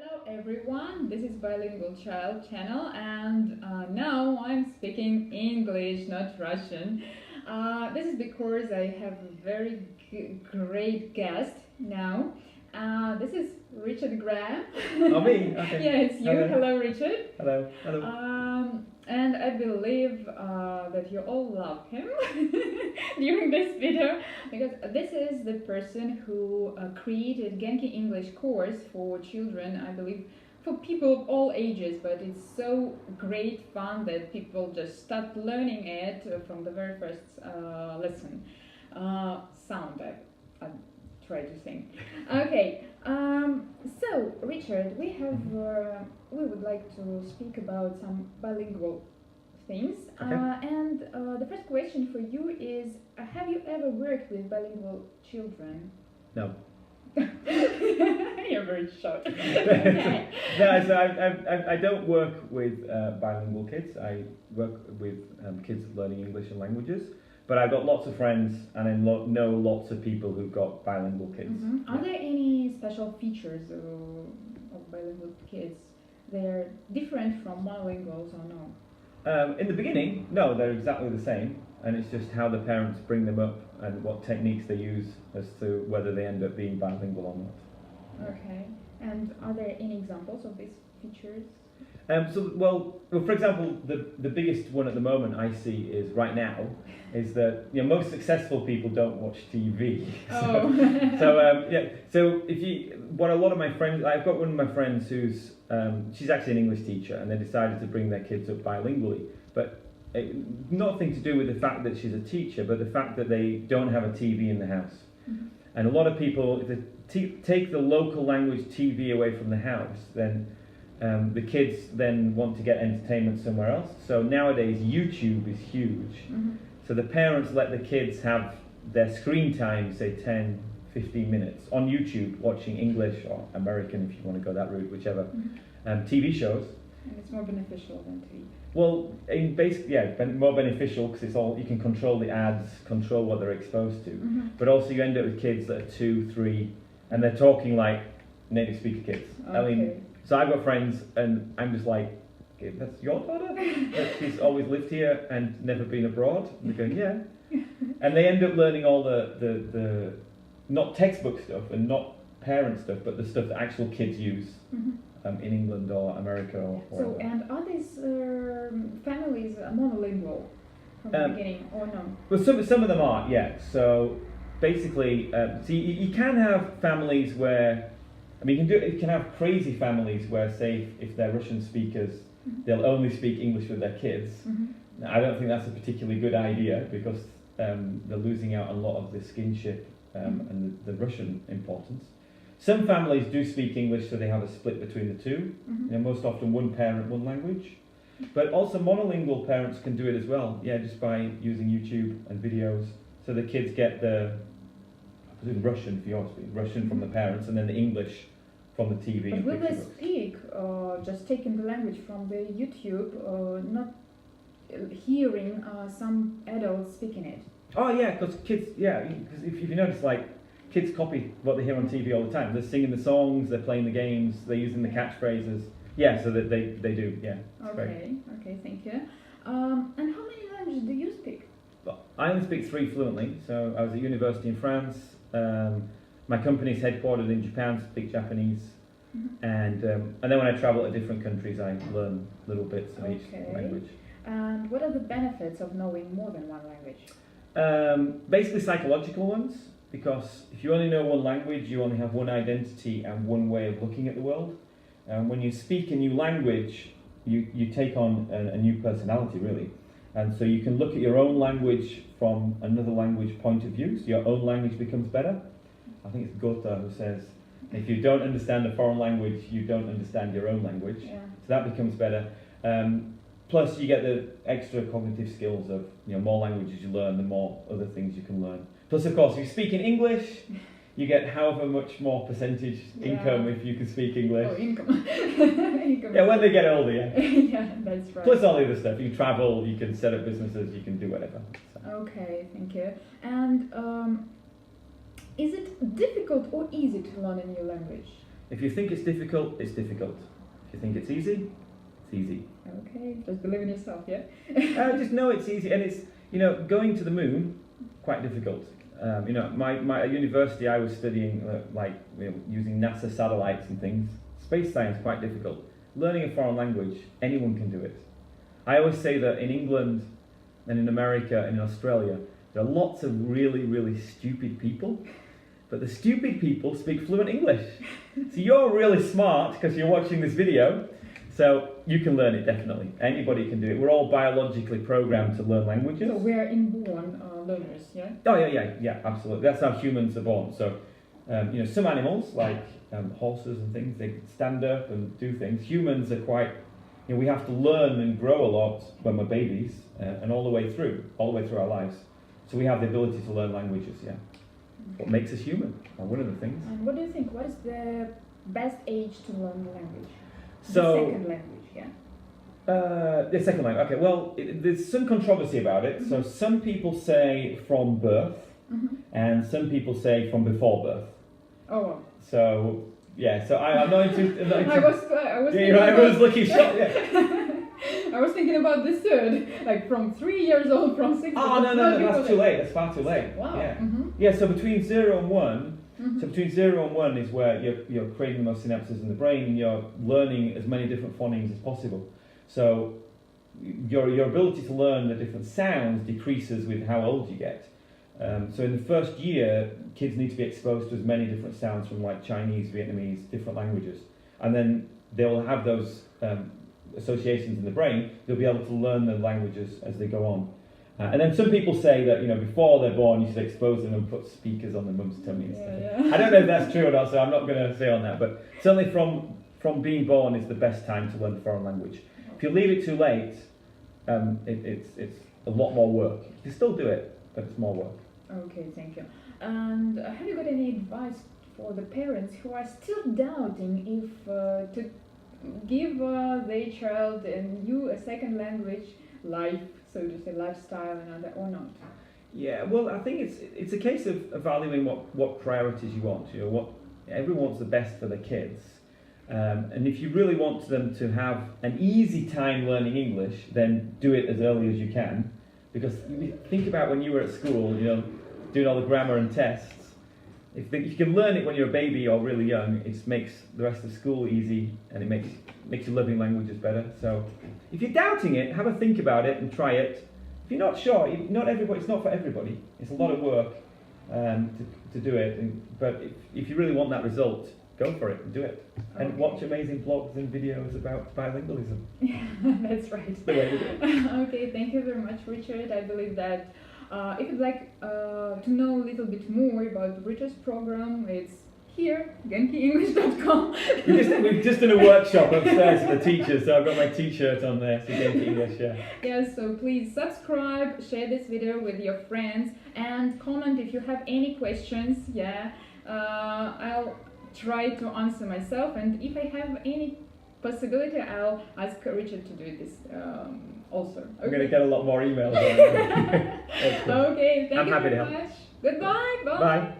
Hello everyone, this is Bilingual Child channel and now I'm speaking English, not Russian. This is because I have a very great guest now. This is Richard Gрэм. Oh, me? Okay. Yes, you. Hello, Richard. Hello. Hello. And I believe that you all love him during this video, because this is the person who created Genki English course for children, I believe, for people of all ages, but it's so great fun that people just start learning it from the very first lesson. Sound, I try to sing. Okay, so Richard, we would like to speak about some bilingual things. Okay. And the first question for you is, have you ever worked with bilingual children? No. You're very shocked. Okay. No, so I don't work with bilingual kids. I work with kids learning English and languages. But I've got lots of friends, and I know lots of people who've got bilingual kids. Mm-hmm. Are there any special features of bilingual kids? They're different from monolinguals or no? In the beginning, no, they're exactly the same, and it's just how the parents bring them up and what techniques they use as to whether they end up being bilingual or not. Okay. And are there any examples of these features? Well, for example, the biggest one at the moment I see is right now is that most successful people don't watch TV. So what a lot of my friends, I've got one of my friends who's she's actually an English teacher, and they decided to bring their kids up bilingually, but nothing to do with the fact that she's a teacher, but the fact that they don't have a TV in the house. Mm-hmm. And a lot of people, if they take the local language TV away from the house, then the kids then want to get entertainment somewhere else. So nowadays YouTube is huge. Mm-hmm. So the parents let the kids have their screen time, say 10, 15 minutes on YouTube, watching English or American, if you want to go that route, whichever, TV shows. And it's more beneficial than TV. Well, more beneficial because it's all, you can control the ads, control what they're exposed to. Mm-hmm. But also you end up with kids that are 2, 3, and they're talking like native speaker kids. Okay. I mean, so I've got friends, and I'm just like, okay, that's your daughter? She's always lived here and never been abroad? And they're going, yeah. And they end up learning all the not textbook stuff and not parent stuff, but the stuff that actual kids use in England or America or so, and are these families monolingual from the beginning or no? Well, some of them are, yeah. So basically, you can have families where, I mean, you can have crazy families where, say, if they're Russian speakers, they'll only speak English with their kids. Now, I don't think that's a particularly good idea because they're losing out on a lot of the skinship and the Russian importance. Some families do speak English, so they have a split between the two. Most often one parent, one language. But also monolingual parents can do it as well, just by using YouTube and videos. So the kids get the Russian, if you want to speak, Russian from the parents, and then the English from the TV. But will they speak, just taking the language from the YouTube, not hearing some adults speaking it? Oh yeah, because kids, because if you notice, like, kids copy what they hear on TV all the time. They're singing the songs, they're playing the games, they're using the catchphrases. Yeah, so that they do, yeah. Okay, thank you. And how many languages do you speak? Well, I only speak 3 fluently, so I was at university in France. My company's headquartered in Japan, speak Japanese, and then when I travel to different countries, I learn little bits of each language. And what are the benefits of knowing more than one language? Basically psychological ones, because if you only know one language, you only have one identity and one way of looking at the world. When you speak a new language, you take on a new personality, really. And so you can look at your own language from another language point of view, so your own language becomes better. I think it's Goethe who says, if you don't understand a foreign language, you don't understand your own language. Yeah. So that becomes better. Plus you get the extra cognitive skills of, more languages you learn, the more other things you can learn. Plus, of course, if you speak in English, you get however much more percentage income if you can speak English. Oh, income. Income. Yeah, when they get older, yeah. Yeah, that's right. Plus all the other stuff. You can travel, you can set up businesses, you can do whatever. So. Okay, thank you. And is it difficult or easy to learn a new language? If you think it's difficult, it's difficult. If you think it's easy, it's easy. Okay, just believe in yourself, yeah? Just know it's easy, and it's, you know, going to the moon, quite difficult. You know, at university I was studying using NASA satellites and things. Space science, quite difficult. Learning a foreign language, anyone can do it. I always say that in England and in America and in Australia, there are lots of really, really stupid people, but the stupid people speak fluent English. So you're really smart because you're watching this video, so you can learn it definitely. Anybody can do it. We're all biologically programmed to learn languages. So we're inborn learners, yeah? Oh yeah, absolutely. That's how humans are born. So, you know, some animals like horses and things, they stand up and do things. Humans are quite, you know, we have to learn and grow a lot when we're babies and all the way through our lives. So we have the ability to learn languages, yeah. What makes us human, one of the things. And what do you think? What is the best age to learn the language? So, the second language, yeah? The second language, okay, well, there's some controversy about it. So some people say from birth, and some people say from before birth. Oh, wow. So, yeah, so I'm not into... I was looking shocked, yeah. I was thinking about the third, like from 3 years old, from 6 Oh, no, that's too late. That's far too late. Wow. Yeah, yeah. So between 0 and 1, so between 0 and 1 is where you're creating the most synapses in the brain, and you're learning as many different phonemes as possible. So your ability to learn the different sounds decreases with how old you get. So in the first year, kids need to be exposed to as many different sounds from like Chinese, Vietnamese, different languages, and then they'll have those associations in the brain. They'll be able to learn the languages as they go on. And then some people say that, you know, before they're born, you should expose them and put speakers on their mum's tummy and stuff. Yeah. I don't know if that's true or not, so I'm not going to say on that. But certainly from being born is the best time to learn a foreign language. If you leave it too late, it's a lot more work. You can still do it, but it's more work. Okay, thank you. And have you got any advice for the parents who are still doubting if to give their child a second language life, so to say, lifestyle and other, or not? Yeah, well, I think it's a case of evaluating what priorities you want. You know, everyone wants the best for their kids, and if you really want them to have an easy time learning English, then do it as early as you can. Because think about when you were at school, you know, doing all the grammar and tests. If you can learn it when you're a baby or really young, it makes the rest of school easy, and it makes your living languages better. So if you're doubting it, have a think about it and try it. If you're not sure, it's not for everybody. It's a lot of work to do it. But if you really want that result, go for it and do it. And watch amazing blogs and videos about bilingualism. Yeah, that's right. That's the way to do it. Okay, thank you very much, Richard. I believe that if you'd like to know a little bit more about Richard's program, it's here, GenkiEnglish.com. We've just done a workshop upstairs for the teachers, so I've got my t-shirt on there, so Genki English, yeah. Yeah, so please subscribe, share this video with your friends, and comment if you have any questions. Yeah, I'll try to answer myself, and if I have any possibility, I'll ask Richard to do this also. Okay. I'm going to get a lot more emails. Okay, thank you happy very to help. much. Goodbye. Bye. Bye.